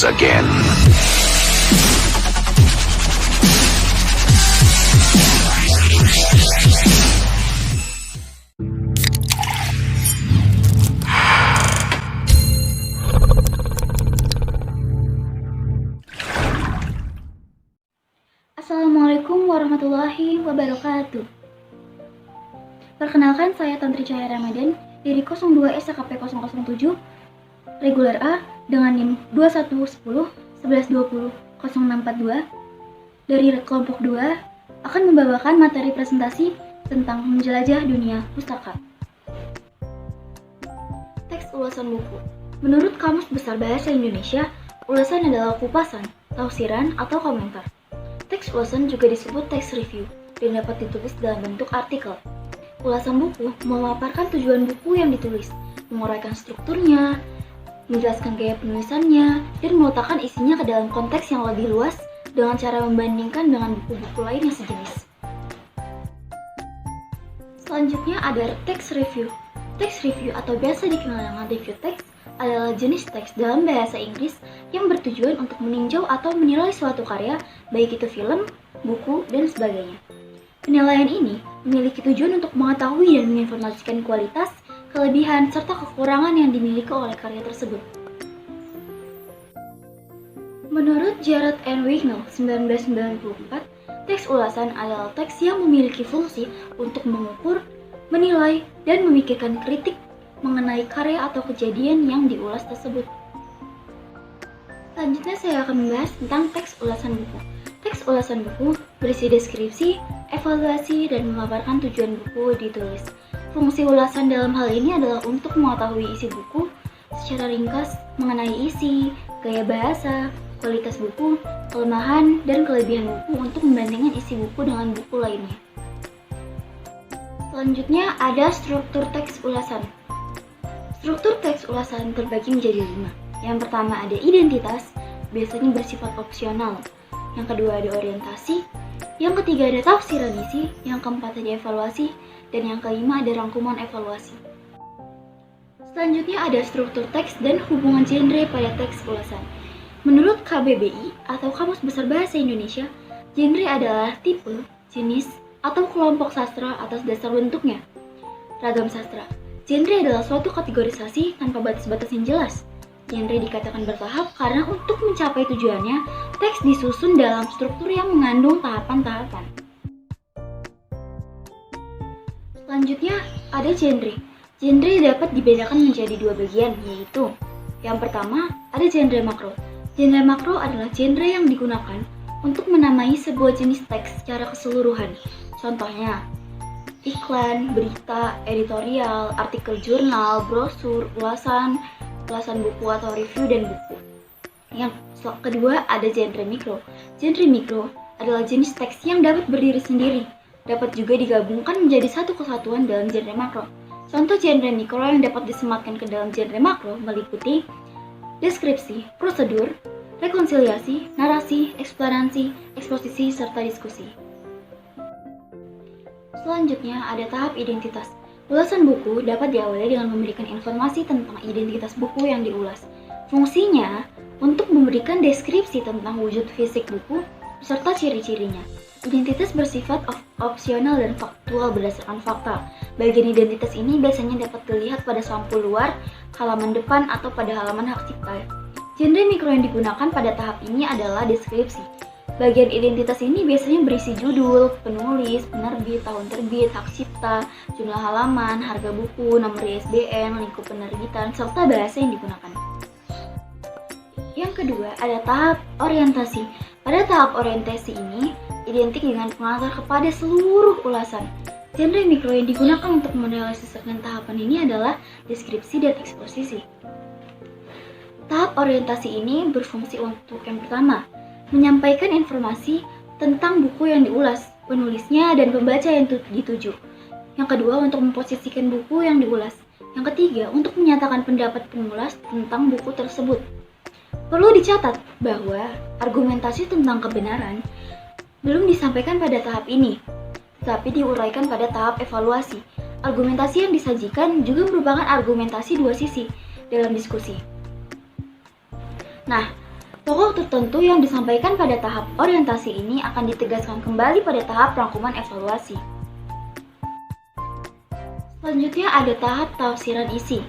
once again. Assalamualaikum warahmatullahi wabarakatuh. Perkenalkan, saya Tantri Cahaya Ramadan dari 02 SKP 007 reguler A dengan NIM 211011200642 dari kelompok 2 akan membawakan materi presentasi tentang menjelajah dunia pustaka. Teks ulasan buku. Menurut Kamus Besar Bahasa Indonesia, ulasan adalah kupasan, tafsiran, atau komentar. Teks ulasan juga disebut teks review dan dapat ditulis dalam bentuk artikel. Ulasan buku memaparkan tujuan buku yang ditulis, menguraikan strukturnya, menjelaskan gaya penulisannya, dan meletakkan isinya ke dalam konteks yang lebih luas dengan cara membandingkan dengan buku-buku lain yang sejenis. Selanjutnya ada teks review. Teks review atau biasa dikenal dengan review teks adalah jenis teks dalam bahasa Inggris yang bertujuan untuk meninjau atau menilai suatu karya, baik itu film, buku, dan sebagainya. Penilaian ini memiliki tujuan untuk mengetahui dan menginformasikan kualitas, kelebihan, serta kekurangan yang dimiliki oleh karya tersebut. Menurut Jarrett and Wignall 1994, teks ulasan adalah teks yang memiliki fungsi untuk mengukur, menilai, dan memikirkan kritik mengenai karya atau kejadian yang diulas tersebut. Selanjutnya saya akan membahas tentang teks ulasan buku. Teks ulasan buku berisi deskripsi, evaluasi, dan memaparkan tujuan buku ditulis. Fungsi ulasan dalam hal ini adalah untuk mengetahui isi buku secara ringkas mengenai isi, gaya bahasa, kualitas buku, kelemahan, dan kelebihan buku untuk membandingkan isi buku dengan buku lainnya. Selanjutnya ada struktur teks ulasan. Struktur teks ulasan terbagi menjadi 5. Yang pertama ada identitas, biasanya bersifat opsional. Yang kedua ada orientasi, yang ketiga ada tafsiran isi, yang keempat ada evaluasi, dan yang kelima ada rangkuman evaluasi. Selanjutnya ada struktur teks dan hubungan genre pada teks ulasan. Menurut KBBI atau Kamus Besar Bahasa Indonesia, genre adalah tipe, jenis, atau kelompok sastra atas dasar bentuknya. Ragam sastra. Genre adalah suatu kategorisasi tanpa batas-batas yang jelas. Genre dikatakan bertahap karena untuk mencapai tujuannya, teks disusun dalam struktur yang mengandung tahapan-tahapan. Selanjutnya ada genre. Genre dapat dibedakan menjadi 2 bagian, yaitu yang pertama ada genre makro. Genre makro adalah genre yang digunakan untuk menamai sebuah jenis teks secara keseluruhan. Contohnya, iklan, berita, editorial, artikel jurnal, brosur, ulasan buku atau review dan buku. Yang kedua ada genre mikro. Genre mikro adalah jenis teks yang dapat berdiri sendiri, dapat juga digabungkan menjadi satu kesatuan dalam genre makro. Contoh genre mikro yang dapat disematkan ke dalam genre makro meliputi deskripsi, prosedur, rekonsiliasi, narasi, eksplanasi, eksposisi, serta diskusi. Selanjutnya ada tahap identitas. Ulasan buku dapat diawali dengan memberikan informasi tentang identitas buku yang diulas. Fungsinya untuk memberikan deskripsi tentang wujud fisik buku beserta ciri-cirinya. Identitas bersifat opsional dan faktual berdasarkan fakta. Bagian identitas ini biasanya dapat dilihat pada sampul luar, halaman depan, atau pada halaman hak cipta. Genre mikro yang digunakan pada tahap ini adalah deskripsi. Bagian identitas ini biasanya berisi judul, penulis, penerbit, tahun terbit, hak cipta, jumlah halaman, harga buku, nomor ISBN, lingkup penerbitan, serta bahasa yang digunakan. Yang kedua ada tahap orientasi. Pada tahap orientasi ini identik dengan pengantar kepada seluruh ulasan. Genre mikro yang digunakan untuk merealisasikan tahapan ini adalah deskripsi dan eksposisi. Tahap orientasi ini berfungsi untuk yang pertama, menyampaikan informasi tentang buku yang diulas, penulisnya, dan pembaca yang dituju. Yang kedua, untuk memposisikan buku yang diulas. Yang ketiga, untuk menyatakan pendapat pengulas tentang buku tersebut. Perlu dicatat bahwa argumentasi tentang kebenaran belum disampaikan pada tahap ini, tetapi diuraikan pada tahap evaluasi. Argumentasi yang disajikan juga merupakan argumentasi dua sisi dalam diskusi. Nah, Pokok tertentu yang disampaikan pada tahap orientasi ini akan ditegaskan kembali pada tahap rangkuman evaluasi. Selanjutnya ada tahap tafsiran isi.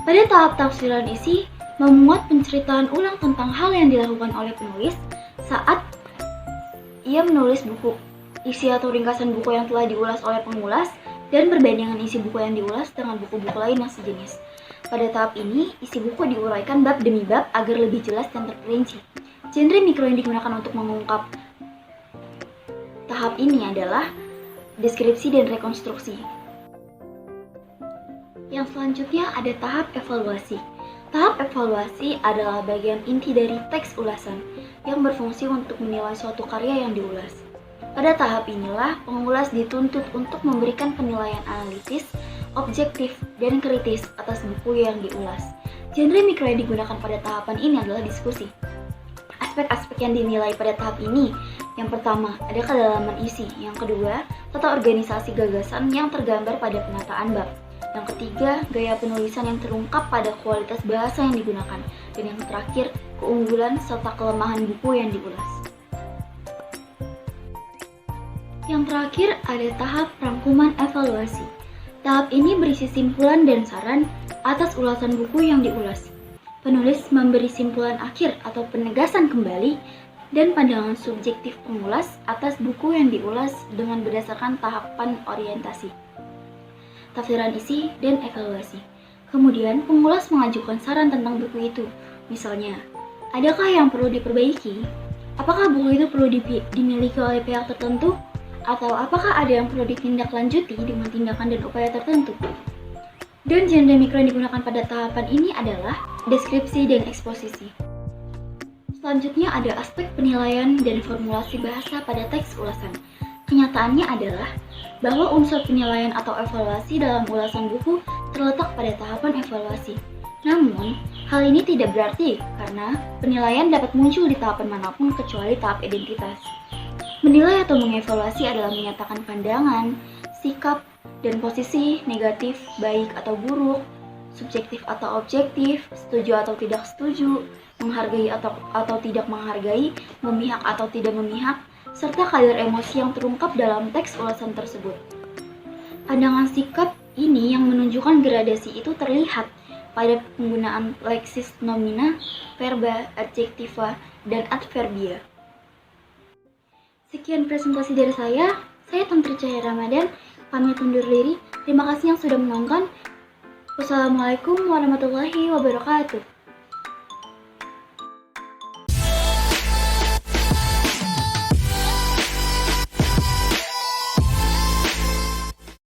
Pada tahap tafsiran isi, memuat penceritaan ulang tentang hal yang dilakukan oleh penulis saat ia menulis buku, isi atau ringkasan buku yang telah diulas oleh pengulas, dan perbandingan isi buku yang diulas dengan buku-buku lain yang sejenis. Pada tahap ini, isi buku diuraikan bab demi bab agar lebih jelas dan terperinci. Genre mikro yang digunakan untuk mengungkap tahap ini adalah deskripsi dan rekonstruksi. Yang selanjutnya ada tahap evaluasi. Tahap evaluasi adalah bagian inti dari teks ulasan yang berfungsi untuk menilai suatu karya yang diulas. Pada tahap inilah, pengulas dituntut untuk memberikan penilaian analitis, objektif, dan kritis atas buku yang diulas. Genre mikro yang digunakan pada tahapan ini adalah diskusi. Aspek-aspek yang dinilai pada tahap ini, yang pertama, ada kedalaman isi. Yang kedua, tata organisasi gagasan yang tergambar pada penataan bab. Yang ketiga, gaya penulisan yang terungkap pada kualitas bahasa yang digunakan. Dan yang terakhir, keunggulan serta kelemahan buku yang diulas. Yang terakhir ada tahap rangkuman evaluasi. Tahap ini berisi simpulan dan saran atas ulasan buku yang diulas. Penulis memberi simpulan akhir atau penegasan kembali dan pandangan subjektif pengulas atas buku yang diulas dengan berdasarkan tahapan orientasi, tafsiran isi, dan evaluasi. Kemudian pengulas mengajukan saran tentang buku itu. Misalnya, adakah yang perlu diperbaiki? Apakah buku itu perlu dimiliki oleh pihak tertentu? Atau apakah ada yang perlu ditindaklanjuti dengan tindakan dan upaya tertentu? Dan genre mikro yang digunakan pada tahapan ini adalah deskripsi dan eksposisi. Selanjutnya ada aspek penilaian dan formulasi bahasa pada teks ulasan. Kenyataannya adalah bahwa unsur penilaian atau evaluasi dalam ulasan buku terletak pada tahapan evaluasi. Namun, hal ini tidak berarti karena penilaian dapat muncul di tahapan manapun kecuali tahap identitas. Menilai atau mengevaluasi adalah menyatakan pandangan, sikap, dan posisi negatif, baik atau buruk, subjektif atau objektif, setuju atau tidak setuju, menghargai atau tidak menghargai, memihak atau tidak memihak, serta kadar emosi yang terungkap dalam teks ulasan tersebut. Pandangan sikap ini yang menunjukkan gradasi itu terlihat pada penggunaan leksis nomina, verba, adjektiva, dan adverbia. Sekian presentasi dari saya Tantri Cahaya Ramadan, pamit undur diri. Terima kasih yang sudah menonton. Wassalamualaikum warahmatullahi wabarakatuh.